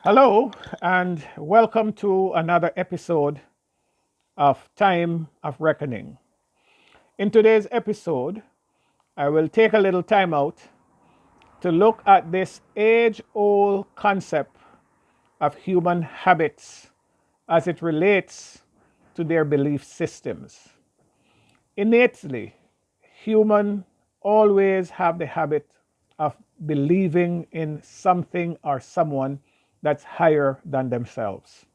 Hello, and welcome to another episode of Time of Reckoning. In today's episode, I will take a little time out to look at this age old concept of human habits as it relates to their belief systems. Innately, humans always have the habit of believing in something or someone that's higher than themselves.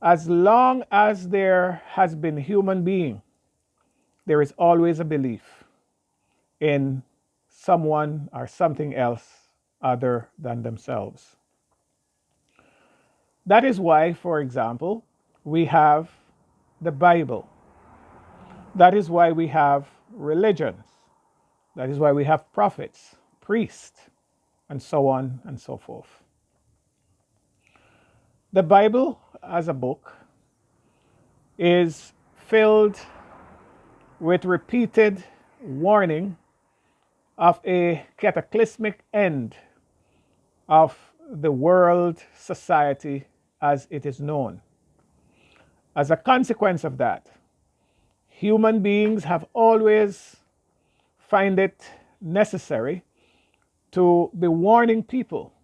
As long as there has been human being, there is always a belief in someone or something else other than themselves. That is why, for example, we have the Bible. That is why we have religions. That is why we have prophets, priests, and so on and so forth. The Bible, as a book, is filled with repeated warning of a cataclysmic end of the world society as it is known. As a consequence of that, human beings have always find it necessary to be warning people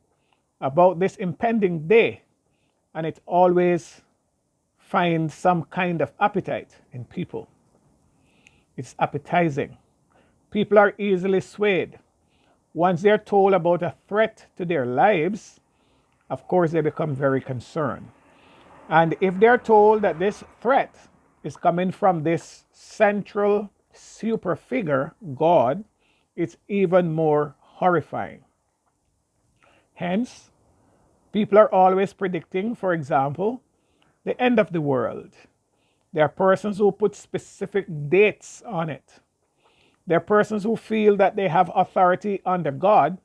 about this impending day, and it always finds some kind of appetite in people. It's appetizing. People are easily swayed. Once they're told about a threat to their lives, of course, they become very concerned. And if they're told that this threat is coming from this central super figure, God, it's even more horrifying. Hence, people are always predicting, for example, the end of the world. There are persons who put specific dates on it. There are persons who feel that they have authority under God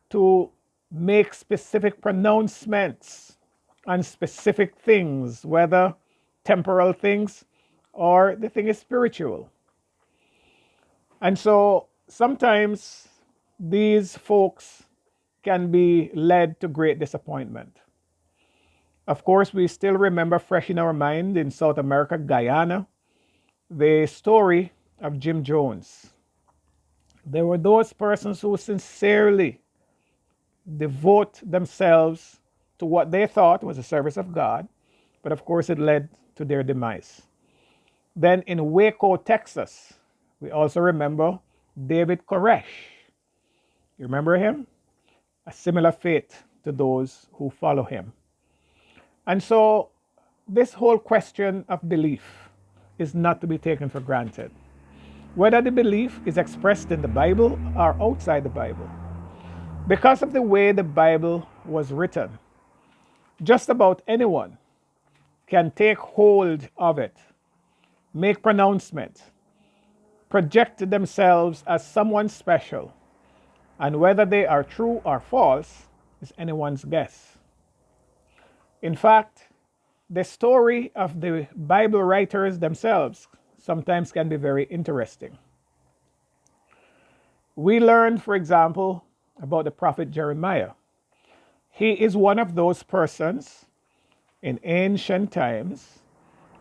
to make specific pronouncements on specific things, whether temporal things or the thing is spiritual. And so sometimes these folks can be led to great disappointment. Of course, we still remember fresh in our mind in South America, Guyana, the story of Jim Jones. There were those persons who sincerely devote themselves to what they thought was the service of God, but of course it led to their demise. Then in Waco, Texas, we also remember David Koresh. You remember him? A similar fate to those who follow him. And so this whole question of belief is not to be taken for granted. Whether the belief is expressed in the Bible or outside the Bible. Because of the way the Bible was written, just about anyone can take hold of it, make pronouncements, project themselves as someone special, and whether they are true or false is anyone's guess. In fact, the story of the Bible writers themselves sometimes can be very interesting. We learn, for example, about the prophet Jeremiah. He is one of those persons in ancient times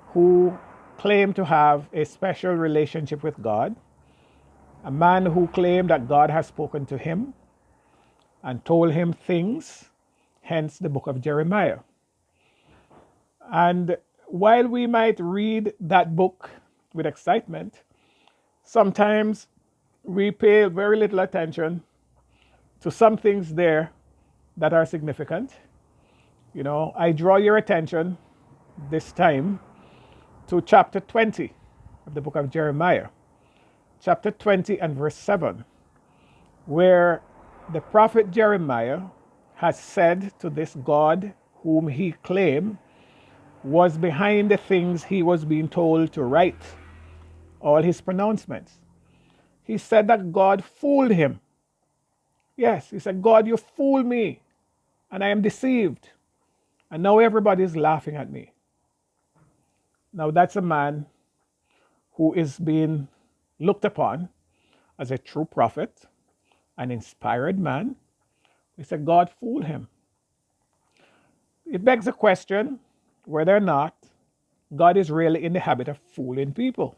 who claimed to have a special relationship with God, a man who claimed that God has spoken to him and told him things, hence the book of Jeremiah. And while we might read that book with excitement, sometimes we pay very little attention to some things there that are significant. I draw your attention this time to chapter 20 of the book of Jeremiah, chapter 20 and verse 7, where the prophet Jeremiah has said to this God whom he claimed was behind the things he was being told to write, all his pronouncements. He said that God fooled him. Yes, he said, God, you fooled me, and I am deceived. And now everybody is laughing at me. Now that's a man who is being looked upon as a true prophet, an inspired man. He said, God fooled him. It begs the question whether or not God is really in the habit of fooling people,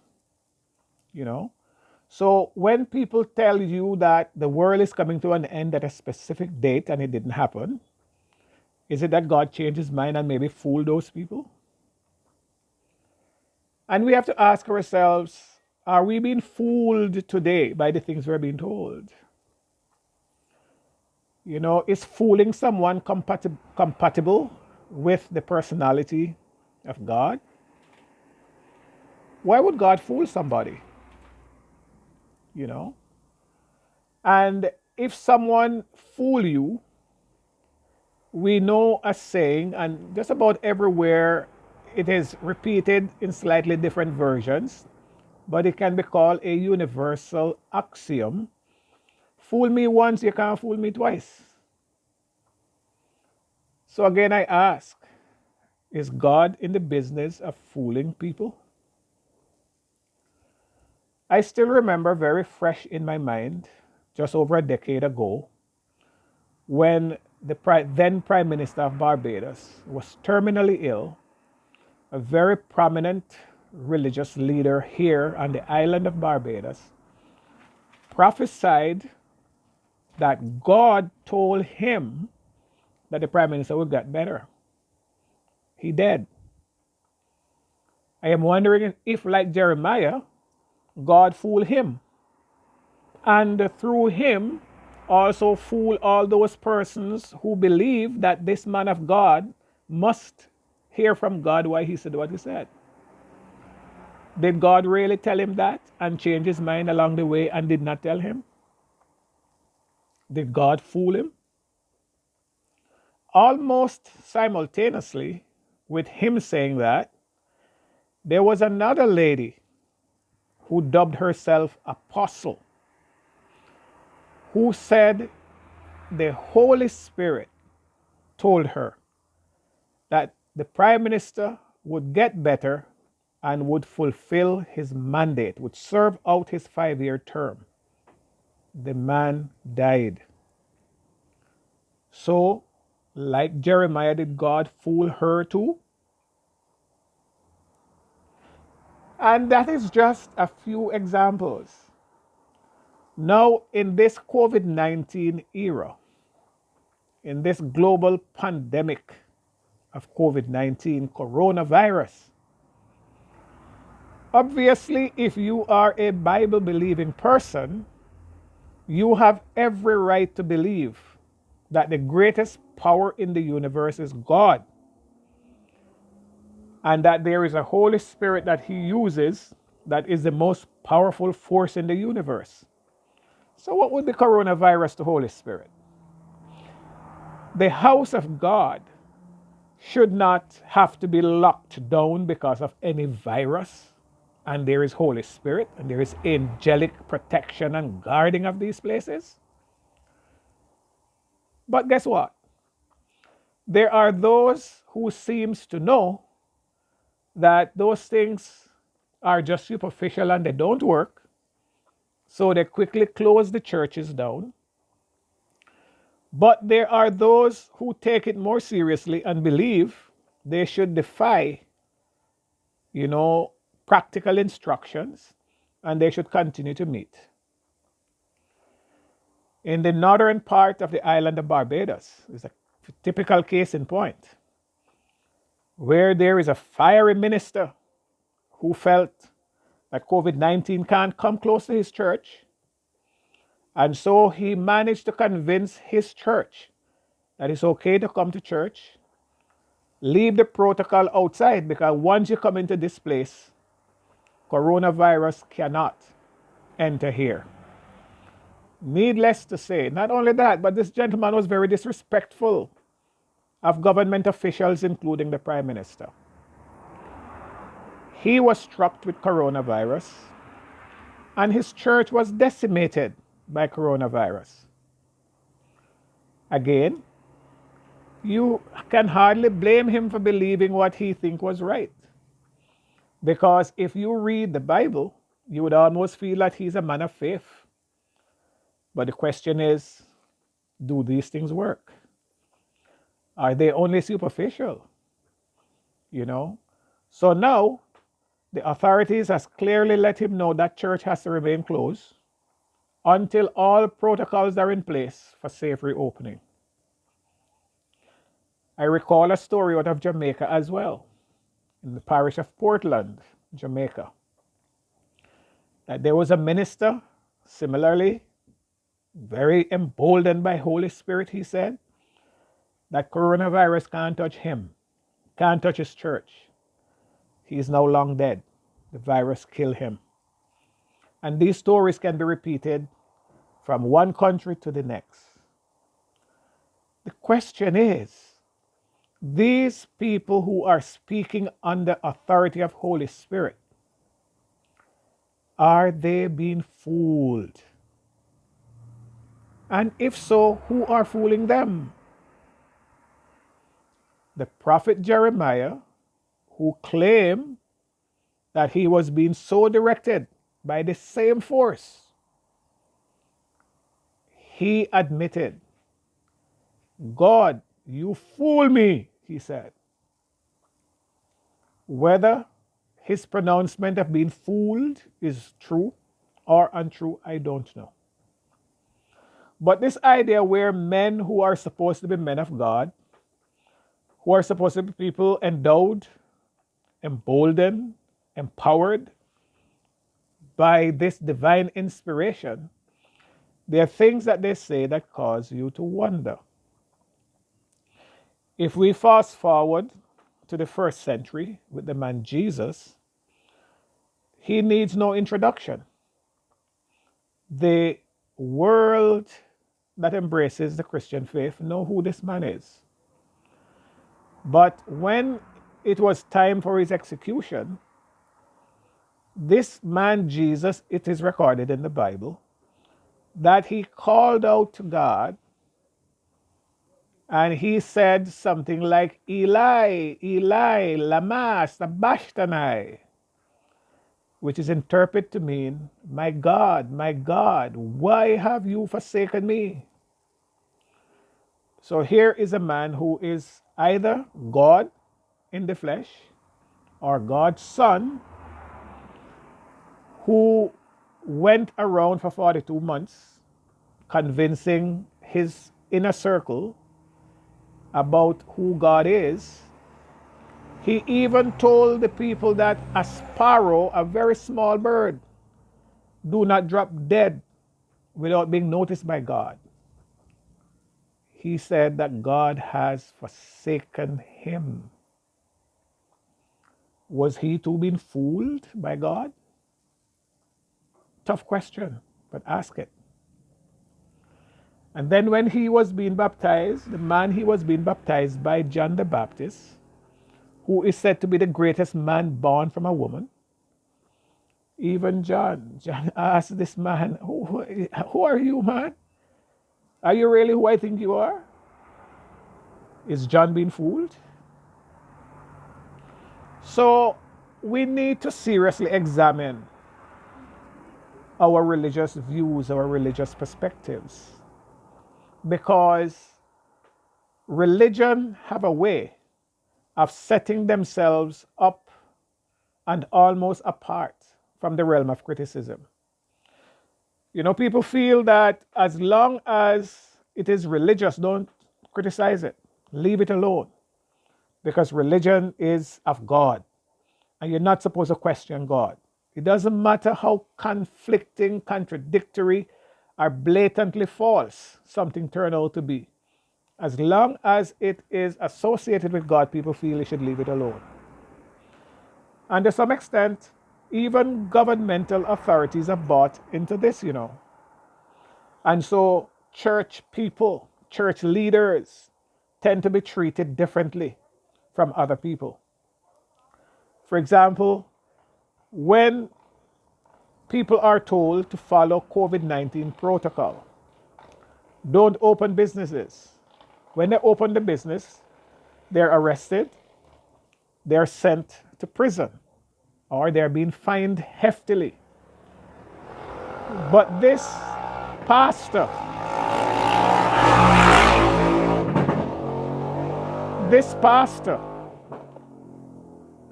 you know? So when people tell you that the world is coming to an end at a specific date and it didn't happen, is it that God changed his mind and maybe fooled those people? And we have to ask ourselves, are we being fooled today by the things we're being told? Is fooling someone compatible with the personality of God? Why would God fool somebody? You know? And if someone fool you, we know a saying, and just about everywhere it is repeated in slightly different versions, but it can be called a universal axiom. Fool me once, you can't fool me twice. So again, I ask, is God in the business of fooling people? I still remember very fresh in my mind, just over a decade ago, when the then Prime Minister of Barbados was terminally ill, a very prominent religious leader here on the island of Barbados prophesied that God told him that the Prime Minister would get better. He did. I am wondering if, like Jeremiah, God fooled him and through him also fool all those persons who believe that this man of God must hear from God why he said what he said. Did God really tell him that and change his mind along the way and did not tell him? Did God fool him? Almost simultaneously with him saying that, there was another lady who dubbed herself apostle, who said the Holy Spirit told her that the Prime Minister would get better and would fulfill his mandate, would serve out his 5-year term. The man died. So, like Jeremiah, did God fool her too? And that is just a few examples. Now, in this COVID 19 era, in this global pandemic of COVID 19, coronavirus, obviously, if you are a Bible believing person, you have every right to believe that the greatest power in the universe is God and that there is a Holy Spirit that He uses that is the most powerful force in the universe. So, what would the coronavirus to Holy Spirit? The house of God should not have to be locked down because of any virus. And there is Holy Spirit and there is angelic protection and guarding of these places. But guess what? There are those who seems to know that those things are just superficial and they don't work. So they quickly close the churches down. But there are those who take it more seriously and believe they should defy, you know, practical instructions and they should continue to meet. In the northern part of the island of Barbados is a typical case in point where there is a fiery minister who felt that COVID 19 can't come close to his church. And so he managed to convince his church that it's okay to come to church, leave the protocol outside because once you come into this place, coronavirus cannot enter here. Needless to say, not only that, but this gentleman was very disrespectful of government officials, including the Prime Minister. He was struck with coronavirus, and his church was decimated by coronavirus. Again, you can hardly blame him for believing what he think was right. Because if you read the Bible, you would almost feel that he's a man of faith. But the question is, do these things work? Are they only superficial? You know? So now the authorities has clearly let him know that church has to remain closed until all protocols are in place for safe reopening. I recall a story out of Jamaica as well, in the parish of Portland, Jamaica, that there was a minister, similarly, very emboldened by Holy Spirit, he said, that coronavirus can't touch him, can't touch his church. He is now long dead. The virus killed him. And these stories can be repeated from one country to the next. The question is, these people who are speaking under authority of Holy Spirit, are they being fooled? And if so, who are fooling them? The prophet Jeremiah, who claimed that he was being so directed by the same force, he admitted, God, you fool me, he said. Whether his pronouncement of being fooled is true or untrue, I don't know. But this idea where men who are supposed to be men of God, who are supposed to be people endowed, emboldened, empowered by this divine inspiration, there are things that they say that cause you to wonder. If we fast forward to the first century with the man Jesus, he needs no introduction. The world that embraces the Christian faith know who this man is. But when it was time for his execution, this man Jesus, it is recorded in the Bible, that he called out to God and he said something like, Eli, Eli, lama sabachthani, which is interpreted to mean, my God, why have you forsaken me? So here is a man who is either God in the flesh or God's son, who went around for 42 months convincing his inner circle about who God is. He even told the people that a sparrow, a very small bird, do not drop dead without being noticed by God. He said that God has forsaken him. Was he too being fooled by God? Tough question, but ask it. And then when he was being baptized, the man he was being baptized by, John the Baptist, who is said to be the greatest man born from a woman, even John asked this man, who are you, man? Are you really who I think you are? Is John being fooled? So we need to seriously examine our religious views, our religious perspectives, because religion have a way of setting themselves up and almost apart from the realm of criticism. You know, people feel that as long as it is religious, don't criticize it. Leave it alone. Because religion is of God. And you're not supposed to question God. It doesn't matter how conflicting, contradictory, or blatantly false something turned out to be. As long as it is associated with God, people feel you should leave it alone. And to some extent, even governmental authorities have bought into this, you know. And so church people, church leaders tend to be treated differently from other people. For example, when people are told to follow COVID-19 protocol, don't open businesses. When they open the business, they're arrested, they're sent to prison, or they're being fined heftily. But this pastor This pastor,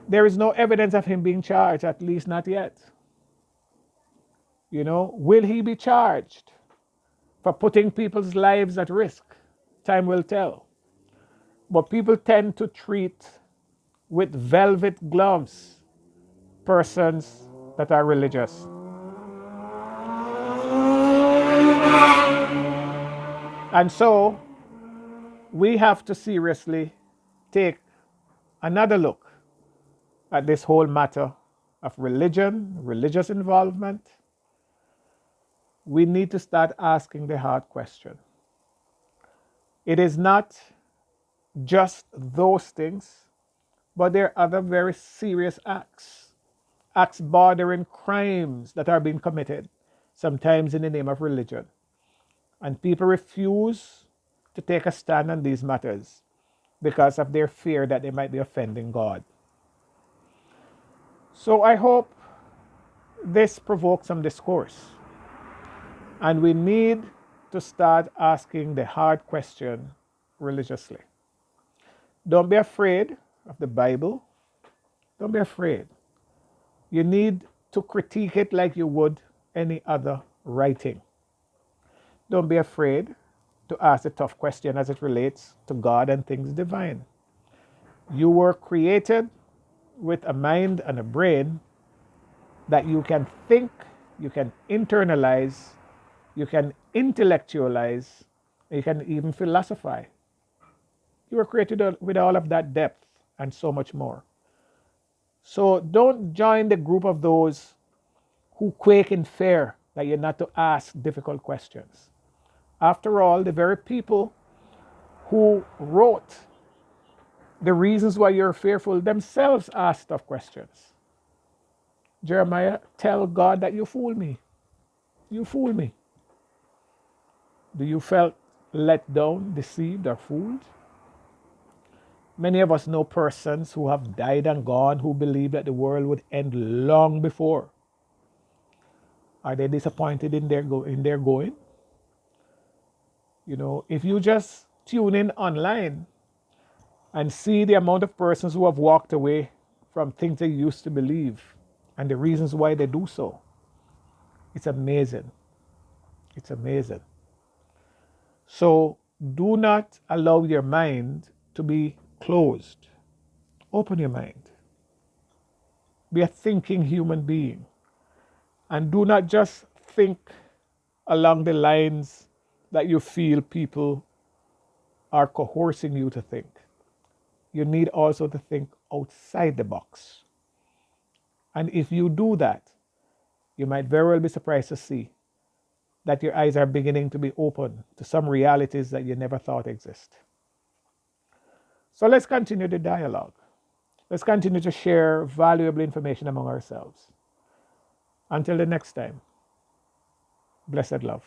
there is no evidence of him being charged, at least not yet. Will he be charged for putting people's lives at risk? Time will tell. But people tend to treat with velvet gloves persons that are religious. And so we have to seriously take another look at this whole matter of religion, religious involvement. We need to start asking the hard question. It is not just those things, but there are other very serious acts bordering crimes that are being committed, sometimes in the name of religion. And people refuse to take a stand on these matters because of their fear that they might be offending God. So I hope this provokes some discourse. And we need to start asking the hard question religiously. Don't be afraid of the Bible. Don't be afraid. You need to critique it like you would any other writing. Don't be afraid to ask a tough question as it relates to God and things divine. You were created with a mind and a brain that you can think, you can internalize, you can intellectualize, you can even philosophize. You were created with all of that depth and so much more. So don't join the group of those who quake in fear that you're not to ask difficult questions. After all, the very people who wrote the reasons why you're fearful themselves asked tough questions. Jeremiah, tell God that you fool me. You fool me. Do you felt let down, deceived, or fooled? Many of us know persons who have died and gone who believed that the world would end long before. Are they disappointed in their going? If you just tune in online and see the amount of persons who have walked away from things they used to believe and the reasons why they do so, it's amazing. It's amazing. So do not allow your mind to be closed. Open your mind. Be a thinking human being. And do not just think along the lines that you feel people are coercing you to think. You need also to think outside the box. And if you do that, you might very well be surprised to see that your eyes are beginning to be open to some realities that you never thought exist. So let's continue the dialogue. Let's continue to share valuable information among ourselves. Until the next time, blessed love.